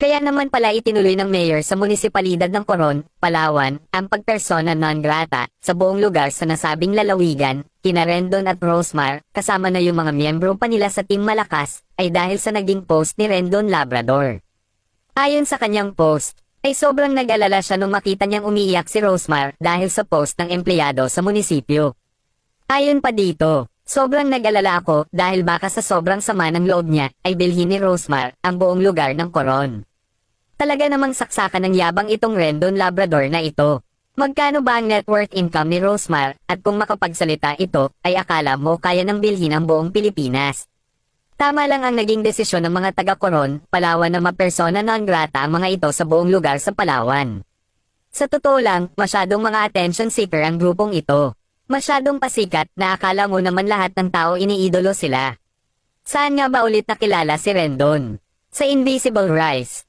Kaya naman pala itinuloy ng mayor sa munisipalidad ng Coron, Palawan, ang pagpersona non grata sa buong lugar sa nasabing lalawigan, kina Rendon at Rosemar, kasama na yung mga miyembro pa nila sa Team Malakas, ay dahil sa naging post ni Rendon Labrador. Ayon sa kanyang post, ay sobrang nag-alala siya nung makita niyang umiiyak si Rosemar dahil sa post ng empleyado sa munisipyo. Ayon pa dito, sobrang nag-alala ako dahil baka sa sobrang sama ng loob niya ay bilhin ni Rosemar ang buong lugar ng Coron. Talaga namang saksakan ng yabang itong Rendon Labrador na ito. Magkano ba ang net worth income ni Rosemar at kung makapagsalita ito ay akala mo kaya nang bilhin ang buong Pilipinas? Tama lang ang naging desisyon ng mga taga-Coron, Palawan na mapersona non grata ang mga ito sa buong lugar sa Palawan. Sa totoo lang, masyadong mga attention seeker ang grupong ito. Masyadong pasikat na akala mo naman lahat ng tao iniidolo sila. Saan nga ba ulit nakilala si Rendon? Sa Invisible Rise.